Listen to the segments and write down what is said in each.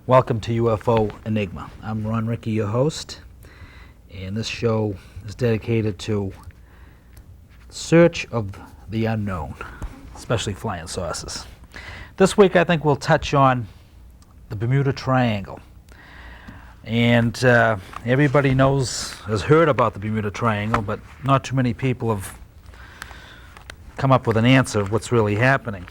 Welcome to UFO Enigma. I'm Ron Rickey, your host, and this show is dedicated to search of the unknown, especially flying saucers. This week I think we'll touch on the Bermuda Triangle. And everybody has heard about the Bermuda Triangle, but not too many people have come up with an answer of what's really happening.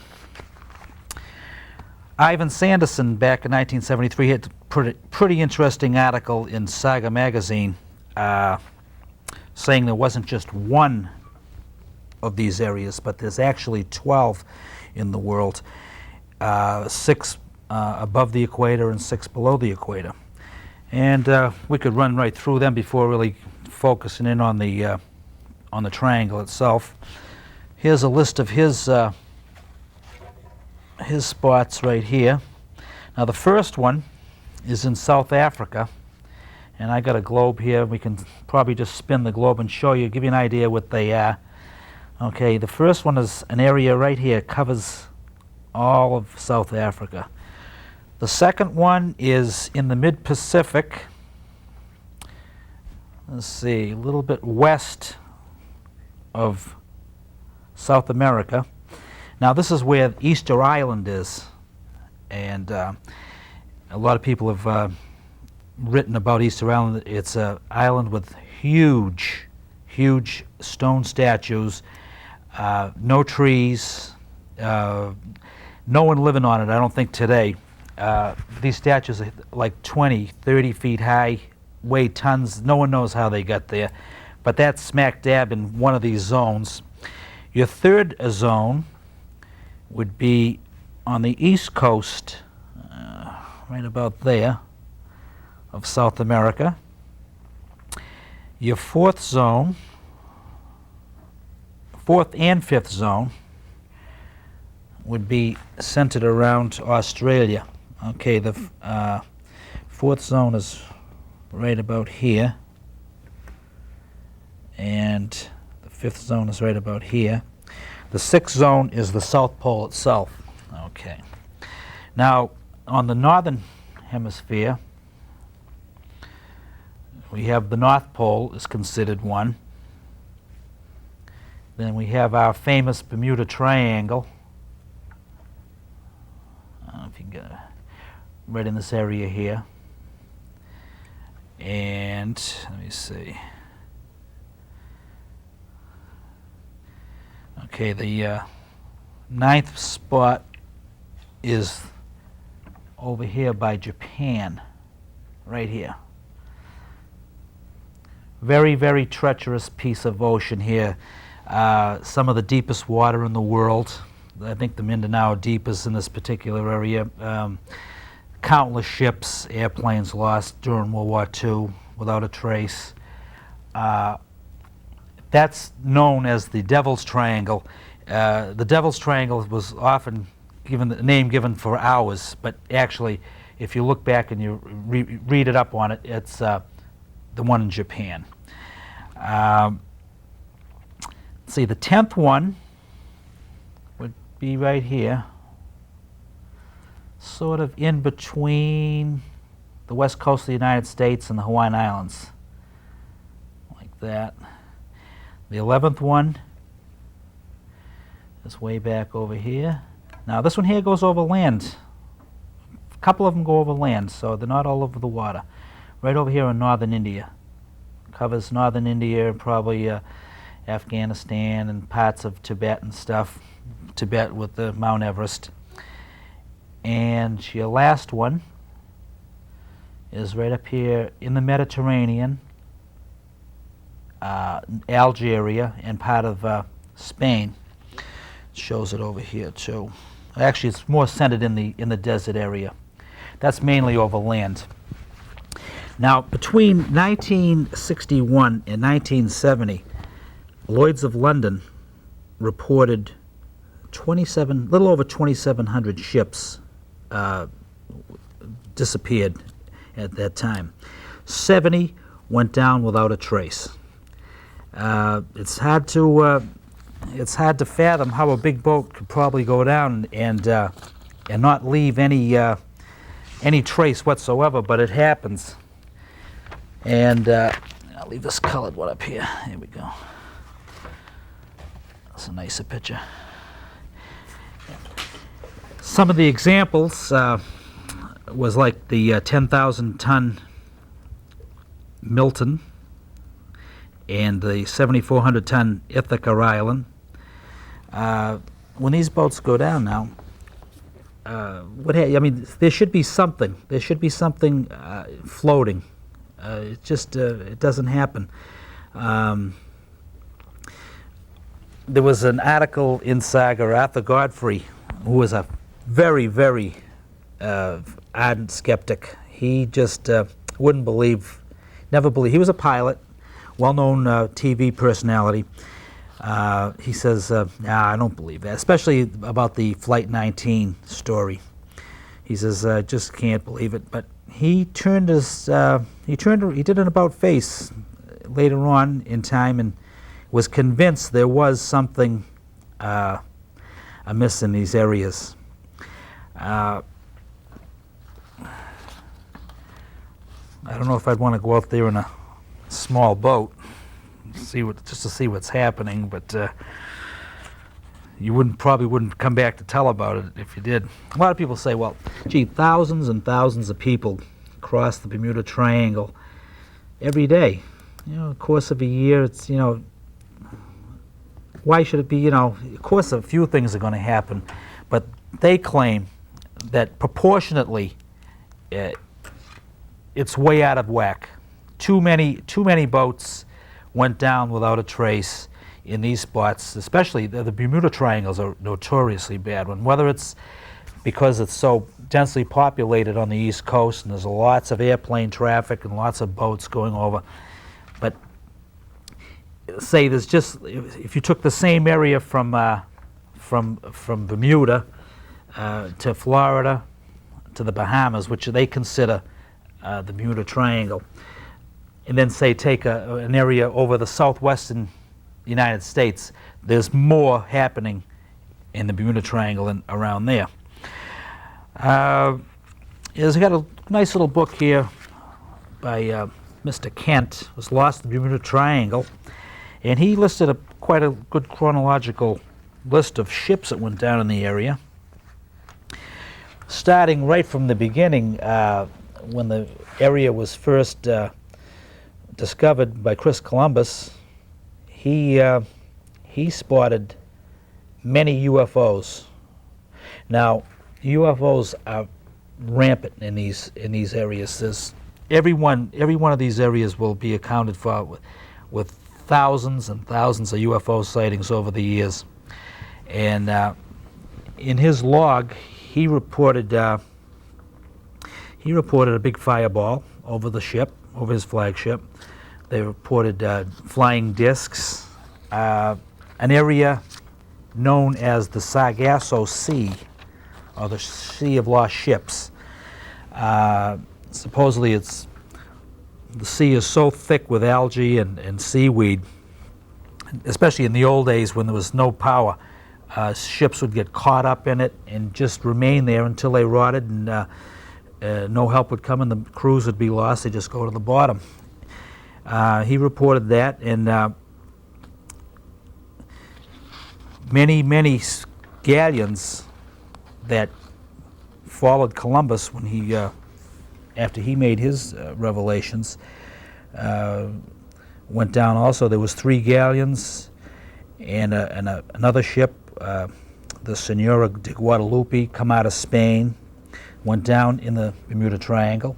Ivan Sanderson, back in 1973, had a pretty interesting article in Saga magazine saying there wasn't just one of these areas, but there's actually 12 in the world, 6 above the equator and 6 below the equator. And we could run right through them before really focusing in on the triangle itself. Here's a list of his spots right here. Now the first one is in South Africa, and I got a globe here. We can probably just spin the globe and show you, give you an idea what they are. Okay, the first one is an area right here, covers all of South Africa. The second one is in the mid-Pacific. Let's see, a little bit west of South America. Now this is where Easter Island is, and a lot of people have written about Easter Island. It's an island with huge stone statues, no trees, no one living on it, I don't think today. These statues are like 20, 30 feet high, weigh tons. No one knows how they got there, but that's smack dab in one of these zones. Your third zone would be on the east coast, right about there, of South America. Your fourth and fifth zone would be centered around Australia. Okay, the fourth zone is right about here, and the fifth zone is right about here. The sixth zone is the South Pole itself. Okay. Now, on the northern hemisphere, we have the North Pole is considered one. Then we have our famous Bermuda Triangle. I don't know if you can get it right in this area here. And let me see. Okay, the ninth spot is over here by Japan, right here. Very treacherous piece of ocean here. Some of the deepest water in the world. I think the Mindanao Deep is in this particular area. Countless ships, airplanes lost during World War II without a trace. That's known as the Devil's Triangle. The Devil's Triangle was often given the name given for hours, but actually, if you look back and you read it up on it, it's the one in Japan. Let's see, the 10th one would be right here, sort of in between the west coast of the United States and the Hawaiian Islands, like that. The 11th one is way back over here. Now this one here goes over land. A couple of them go over land, so they're not all over the water. Right over here in northern India. Covers northern India, probably Afghanistan and parts of Tibet and stuff. Tibet with the Mount Everest. And your last one is right up here in the Mediterranean, Algeria, and part of Spain. It shows it over here too. Actually, it's more centered in the desert area. That's mainly over land. Now, between 1961 and 1970, Lloyd's of London reported little over 2,700 ships disappeared at that time. 70 went down without a trace. It's hard to fathom how a big boat could probably go down and not leave any any trace whatsoever, but it happens. And I'll leave this colored one up here. Here we go. That's a nicer picture. Some of the examples was like the 10,000-ton Milton and the 7,400-ton Ithaca Island. When these boats go down now, I mean, there should be something. There should be something floating. It just it doesn't happen. There was an article in Saga, Arthur Godfrey, who was a very, very ardent skeptic. He just wouldn't believe, never believe. He was a pilot, well-known TV personality. He says, nah, I don't believe that, especially about the Flight 19 story. He says, I just can't believe it. But he turned his, he did an about-face later on in time and was convinced there was something amiss in these areas. I don't know if I'd want to go out there in a small boat, just to see what's happening, but you probably wouldn't come back to tell about it if you did. A lot of people say, well, gee, thousands and thousands of people cross the Bermuda Triangle every day. You know, the course of a year, it's, you know, why should it be, you know, of course a few things are going to happen, but they claim that proportionately it's way out of whack. Too many boats went down without a trace in these spots, especially the Bermuda Triangles are a notoriously bad one, whether it's because it's so densely populated on the East Coast and there's lots of airplane traffic and lots of boats going over. But say there's just, if you took the same area from Bermuda to Florida to the Bahamas, which they consider the Bermuda Triangle, and then say take an area over the southwestern United States, there's more happening in the Bermuda Triangle and around there. I've got a nice little book here by Mr. Kent. It was Lost in the Bermuda Triangle, and he listed quite a good chronological list of ships that went down in the area, starting right from the beginning when the area was first discovered by Chris Columbus. He spotted many UFOs. Now, UFOs are rampant in these areas. There's every one of these areas will be accounted for with thousands and thousands of UFO sightings over the years. And in his log, he reported a big fireball over the ship, over his flagship. They reported flying discs, an area known as the Sargasso Sea, or the Sea of Lost Ships. Supposedly the sea is so thick with algae and seaweed, especially in the old days when there was no power, ships would get caught up in it and just remain there until they rotted, and no help would come and the crews would be lost. They just go to the bottom. He reported that, and many galleons that followed Columbus when he, after he made his revelations, went down also. There was 3 galleons and another ship, the Senora de Guadalupe, come out of Spain, went down in the Bermuda Triangle.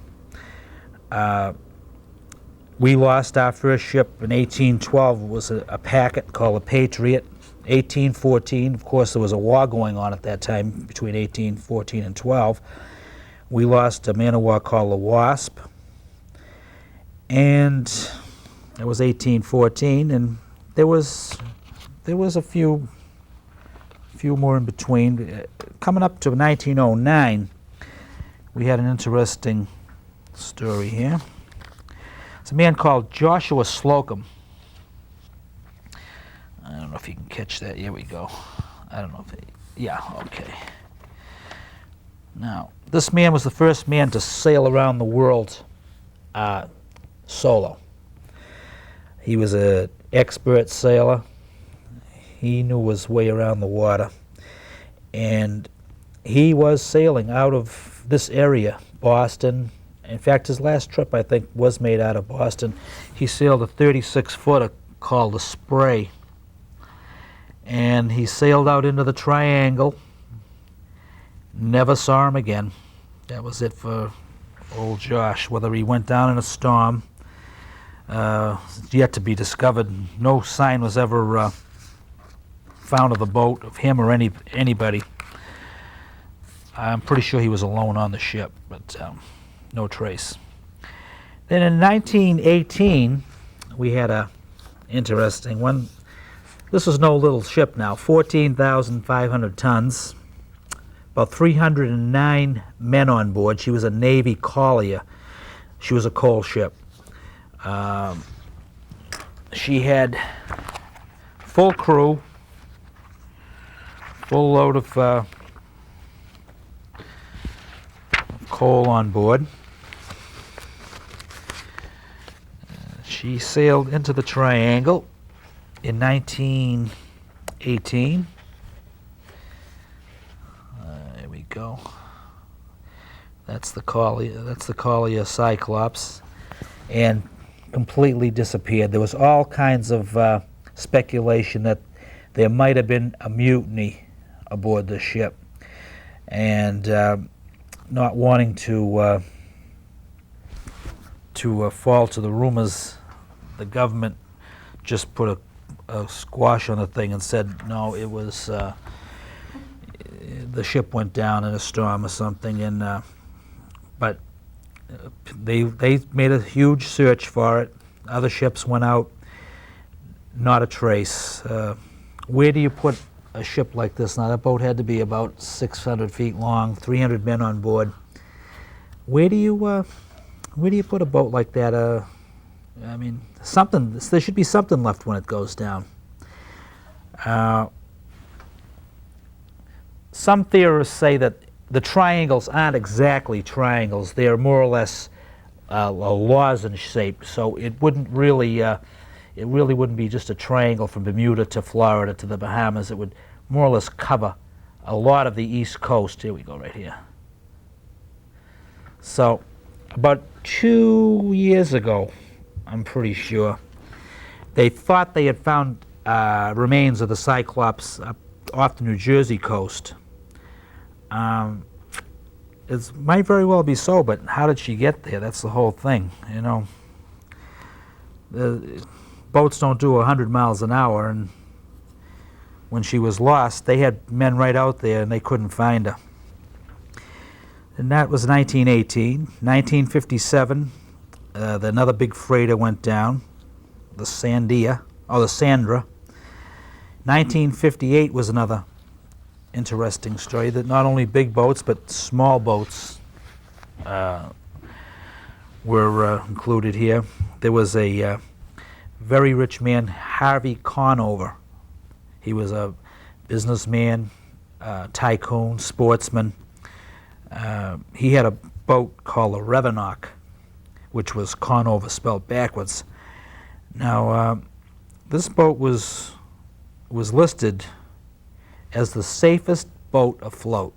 We lost our first ship in 1812. It was a packet called the Patriot. 1814, of course, there was a war going on at that time between 1814 and 12. We lost a man-of-war called the Wasp, and it was 1814, and there was a few more in between. Coming up to 1909, we had an interesting story here. It's a man called Joshua Slocum. I don't know if you can catch that. Here we go. I don't know if yeah, okay. Now, this man was the first man to sail around the world solo. He was an expert sailor. He knew his way around the water. And he was sailing out of this area, Boston. In fact, his last trip, I think, was made out of Boston. He sailed a 36-footer called the Spray. And he sailed out into the Triangle. Never saw him again. That was it for old Josh. Whether he went down in a storm, yet to be discovered. No sign was ever found of the boat, of him or anybody. I'm pretty sure he was alone on the ship, but no trace. Then in 1918, we had a interesting one. This was no little ship now, 14,500 tons, about 309 men on board. She was a Navy collier. She was a coal ship. She had full crew, full load of coal on board. She sailed into the Triangle in 1918. There we go. That's the collier Cyclops, and completely disappeared. There was all kinds of speculation that there might have been a mutiny aboard the ship, and not wanting to fall to the rumors, the government just put a squash on the thing and said, no, it was the ship went down in a storm or something, and but they made a huge search for it. Other ships went out, not a trace. Where do you put a ship like this? Now, that boat had to be about 600 feet long, 300 men on board. Where do you put a boat like that? I mean, there should be something left when it goes down. Some theorists say that the triangles aren't exactly triangles. They are more or less a lozenge shape, so it really wouldn't be just a triangle from Bermuda to Florida to the Bahamas. It would more or less cover a lot of the East Coast. Here we go, right here. So about 2 years ago, I'm pretty sure, they thought they had found remains of the Cyclops up off the New Jersey coast. It might very well be so, but how did she get there? That's the whole thing, you know. The boats don't do 100 miles an hour, and when she was lost, they had men right out there, and they couldn't find her. And that was 1918. 1957, another big freighter went down, the Sandra. 1958 was another interesting story, that not only big boats but small boats were included here. There was a very rich man, Harvey Conover. He was a businessman, tycoon, sportsman. He had a boat called the Revenant, which was Conover spelled backwards. Now, this boat was listed as the safest boat afloat.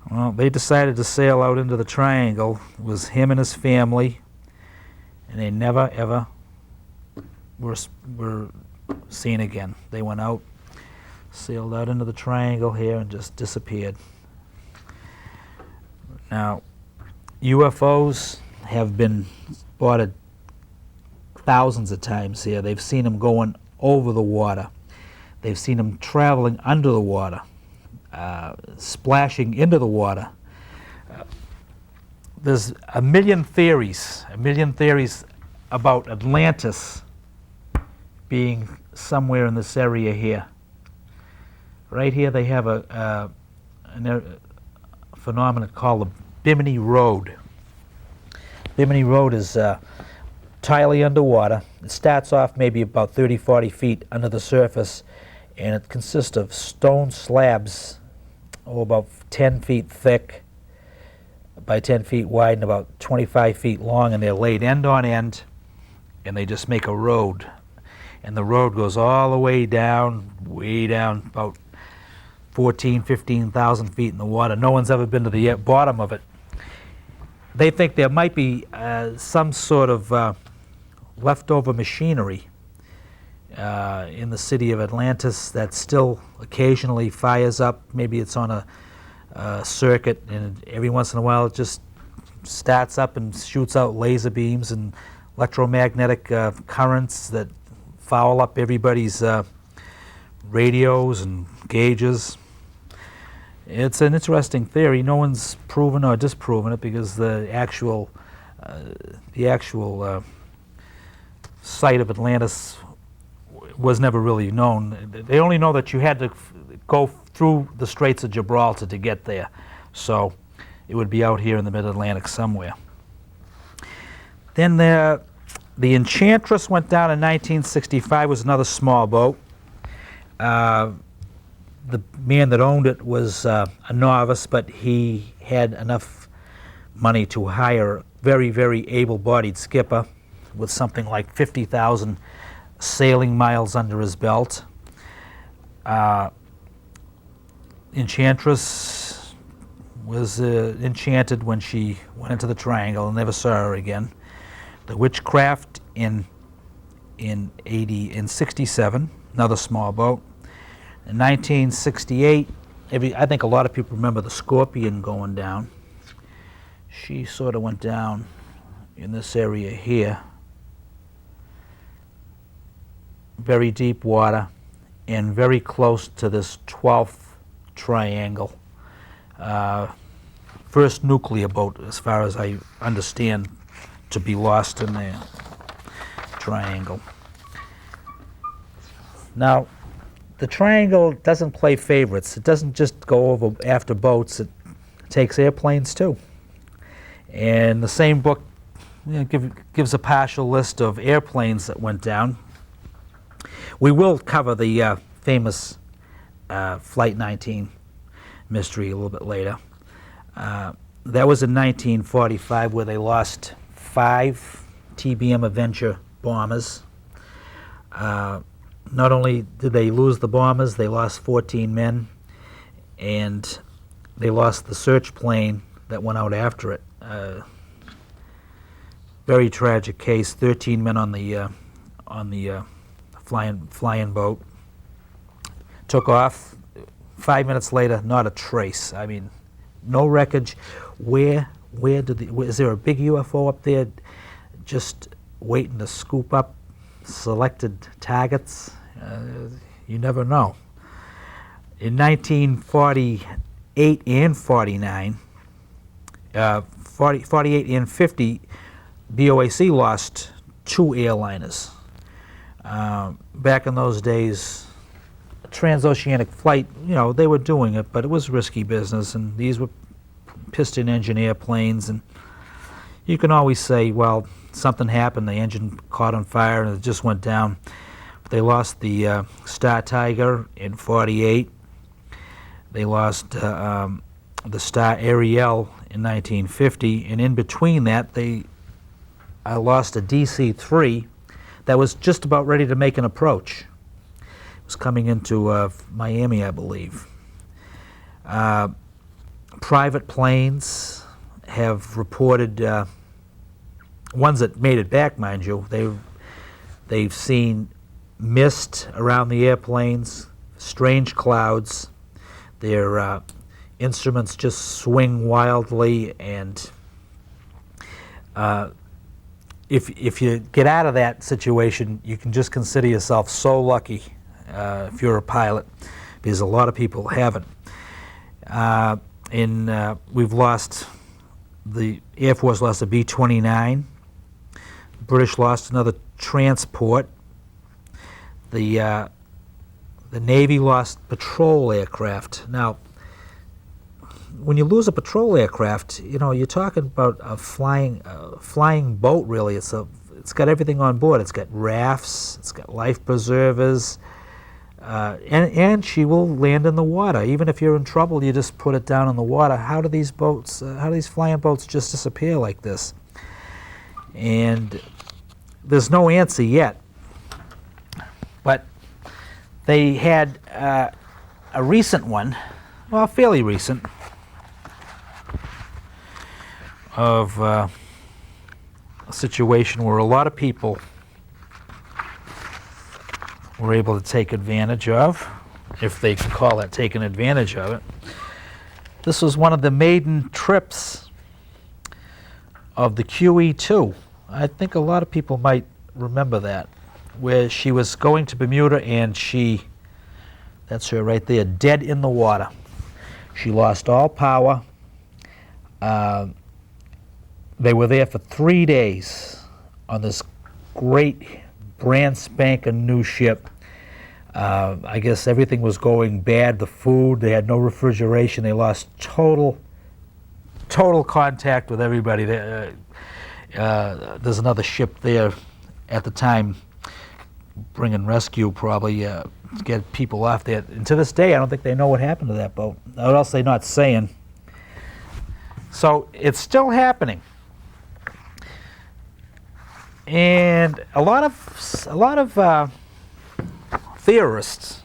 Well, they decided to sail out into the Triangle. It was him and his family, and they never, ever were seen again. They went out, sailed out into the Triangle here, and just disappeared. Now, UFOs have been spotted thousands of times here. They've seen them going over the water. They've seen them traveling under the water, splashing into the water. There's a million theories about Atlantis being somewhere in this area here. Right here they have a phenomenon called the Bimini Road. Bimini Road is entirely underwater. It starts off maybe about 30, 40 feet under the surface, and it consists of stone slabs about 10 feet thick by 10 feet wide and about 25 feet long, and they're laid end on end, and they just make a road. And the road goes all the way down, about 14, 15,000 feet in the water. No one's ever been to the bottom of it. They think there might be some sort of leftover machinery in the city of Atlantis that still occasionally fires up. Maybe it's on a circuit, and every once in a while it just starts up and shoots out laser beams and electromagnetic currents that foul up everybody's radios and gauges. It's an interesting theory. No one's proven or disproven it because the actual site of Atlantis was never really known. They only know that you had to go through the Straits of Gibraltar to get there. So it would be out here in the mid-Atlantic somewhere. Then the Enchantress went down in 1965. Was another small boat. The man that owned it was a novice, but he had enough money to hire a very, very able-bodied skipper with something like 50,000 sailing miles under his belt. Enchantress was enchanted when she went into the Triangle and never saw her again. The Witchcraft in 67, another small boat. In 1968, I think a lot of people remember the Scorpion going down. She sort of went down in this area here. Very deep water and very close to this 12th triangle. First nuclear boat, as far as I understand, to be lost in the triangle. Now, the Triangle doesn't play favorites. It doesn't just go over after boats. It takes airplanes too. And the same book gives a partial list of airplanes that went down. We will cover the famous Flight 19 mystery a little bit later. That was in 1945, where they lost 5 TBM Avenger bombers. Not only did they lose the bombers, they lost 14 men, and they lost the search plane that went out after it. Very tragic case. 13 men on the flying boat. Took off. 5 minutes later, not a trace. I mean, no wreckage. Is there a big UFO up there just waiting to scoop up selected targets? You never know. In 1948 and 49, 48 and 50, BOAC lost 2 airliners. Back in those days, transoceanic flight, they were doing it, but it was risky business, and these were piston engine airplanes, and you can always say, well, something happened, the engine caught on fire and it just went down. They lost the Star Tiger in 48. They lost the Star Ariel in 1950, and in between that they lost a DC-3 that was just about ready to make an approach. It was coming into Miami, I believe. Private planes have reported, ones that made it back, mind you, they've seen mist around the airplanes, strange clouds. Their instruments just swing wildly, and if you get out of that situation, you can just consider yourself so lucky if you're a pilot, because a lot of people haven't. We've lost, the Air Force lost a B-29. British lost another transport. The Navy lost patrol aircraft. Now, when you lose a patrol aircraft, you're talking about a flying boat. Really, it's got everything on board. It's got rafts. It's got life preservers. and she will land in the water. Even if you're in trouble, you just put it down in the water. How do these boats, how do these flying boats just disappear like this? And there's no answer yet. But they had a recent one, well, fairly recent, of a situation where a lot of people were able to take advantage of, if they can call that taking advantage of it. This was one of the maiden trips of the QE2. I think a lot of people might remember that, where she was going to Bermuda and she, that's her right there, dead in the water. She lost all power. They were there for 3 days on this great brand spanking new ship. I guess everything was going bad. The food, they had no refrigeration. They lost total contact with everybody. There's another ship there at the time bringing rescue probably to get people off there. And to this day, I don't think they know what happened to that boat. What else are they not saying? So it's still happening. And a lot of theorists.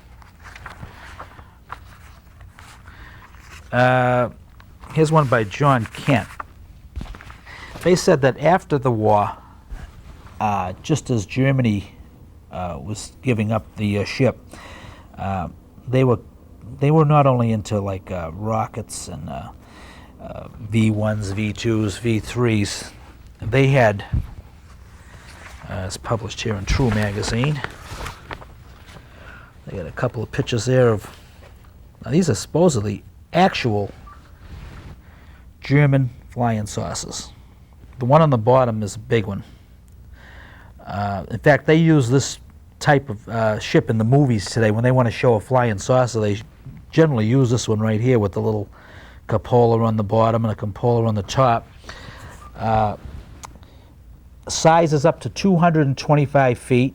Here's one by John Kent. They said that after the war, just as Germany was giving up the ship, they were not only into like rockets and V1s, V2s, V3s. They had, it's published here in True Magazine. They got a couple of pictures there of, now these are supposedly actual German flying saucers. The one on the bottom is a big one. In fact, they use this type of ship in the movies today. When they want to show a flying saucer, they generally use this one right here with the little cupola on the bottom and a cupola on the top. Size is up to 225 feet.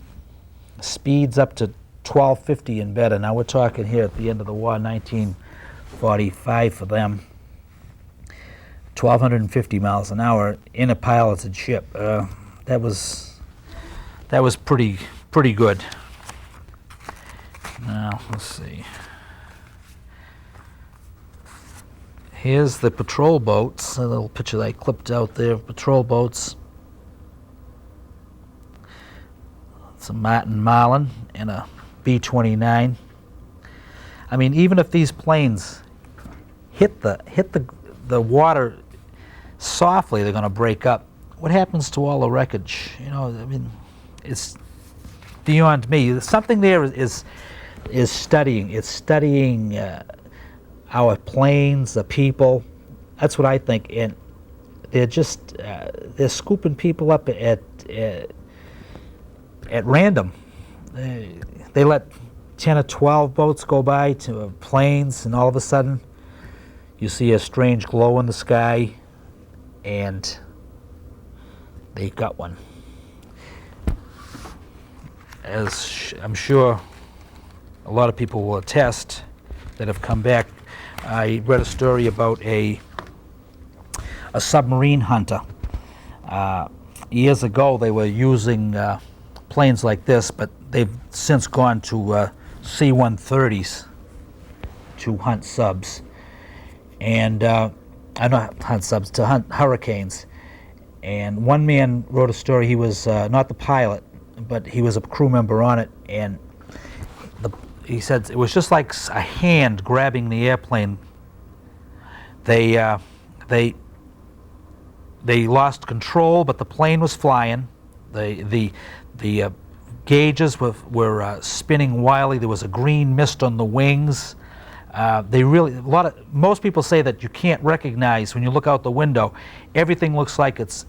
Speeds up to 1250 and better. Now we're talking here at the end of the war, 1945 for them. 1,250 miles an hour in a piloted ship. That was pretty good. Now let's see. Here's the patrol boats. A little picture that I clipped out there of patrol boats. It's a Martin Marlin and a B-29. I mean, even if these planes hit the water softly, they're going to break up. What happens to all the wreckage? You know, I mean, it's beyond me. Something there is studying. It's studying our planes, the people. That's what I think. And they're just they're scooping people up at random. They let 10 or 12 boats go by to planes, and all of a sudden you see a strange glow in the sky, and they got one. As I'm sure a lot of people will attest that have come back, I read a story about a submarine hunter. Years ago they were using planes like this, but they've since gone to C-130s to hunt subs. And not hunt subs, to hunt hurricanes. And one man wrote a story. He was not the pilot, but he was a crew member on it, and he said it was just like a hand grabbing the airplane. They lost control, but the plane was flying. The gauges were spinning wildly. There was a green mist on the wings. Most people say that you can't recognize when you look out the window. Everything looks like it's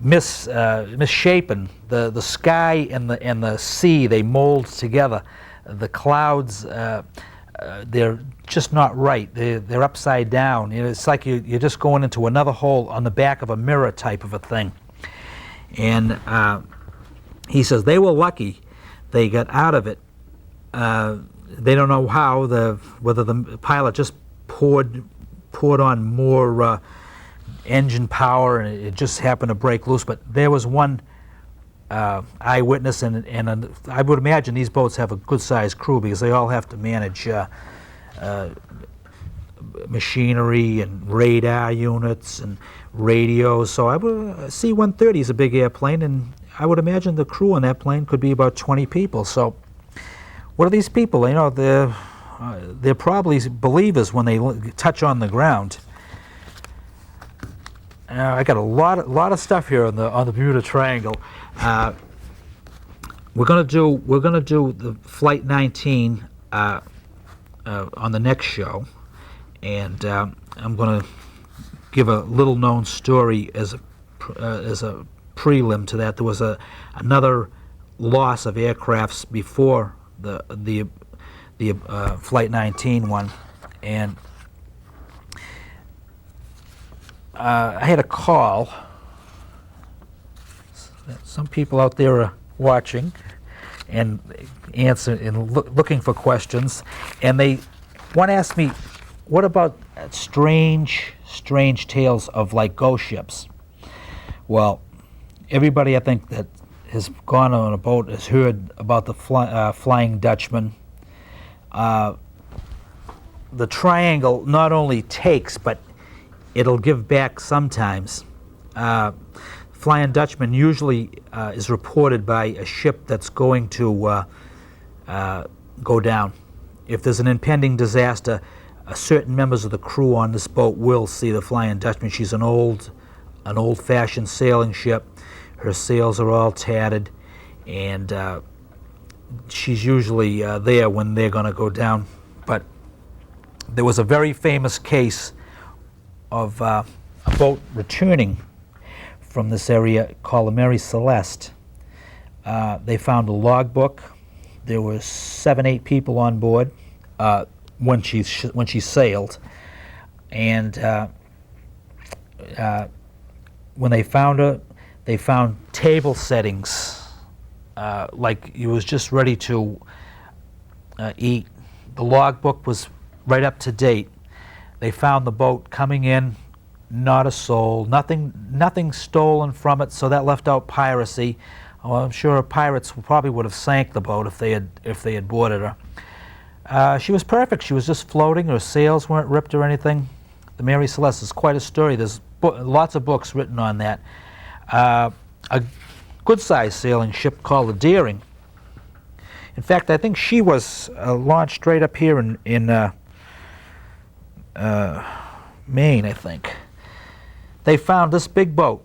misshapen. The sky and the sea, they mold together. The clouds, they're just not right. They're upside down. You know, it's like you're just going into another hole on the back of a mirror type of a thing. And he says they were lucky they got out of it. They don't know how, whether the pilot just poured on more engine power and it just happened to break loose. But there was one eyewitness, and I would imagine these boats have a good-sized crew because they all have to manage machinery and radar units and radios. So I would C-130 is a big airplane, and I would imagine the crew on that plane could be about 20 people. So what are these people? You know, they're probably believers when they touch on the ground. I got a lot of stuff here on the Bermuda Triangle. We're gonna do the Flight 19 on the next show, and I'm gonna give a little known story as a prelim to that. There was another loss of aircrafts before the Flight 19 one, and I had a call. Some people out there are watching and looking for questions, and one asked me, what about strange tales of like ghost ships? Well, everybody I think that has gone on a boat has heard about the Flying Dutchman. The Triangle not only takes, but it'll give back sometimes. Flying Dutchman usually is reported by a ship that's going to go down. If there's an impending disaster, certain members of the crew on this boat will see the Flying Dutchman. She's an old-fashioned sailing ship. Her sails are all tattered, and she's usually there when they're going to go down. But there was a very famous case of a boat returning from this area called the Mary Celeste. They found a logbook. There were 7-8 people on board when she sailed, and when they found her, they found table settings like he was just ready to eat. The logbook was right up to date. They found the boat coming in, not a soul, nothing stolen from it, so that left out piracy. Well, I'm sure pirates probably would have sank the boat if they had boarded her. She was perfect. She was just floating. Her sails weren't ripped or anything. The Mary Celeste is quite a story. There's lots of books written on that. A good-sized sailing ship called the Deering. In fact, I think she was launched right up here in Maine, I think. They found this big boat.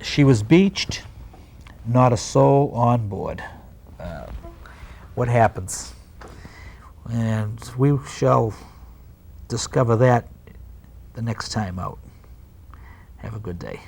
She was beached, not a soul on board. What happens? And we shall discover that the next time out. Have a good day.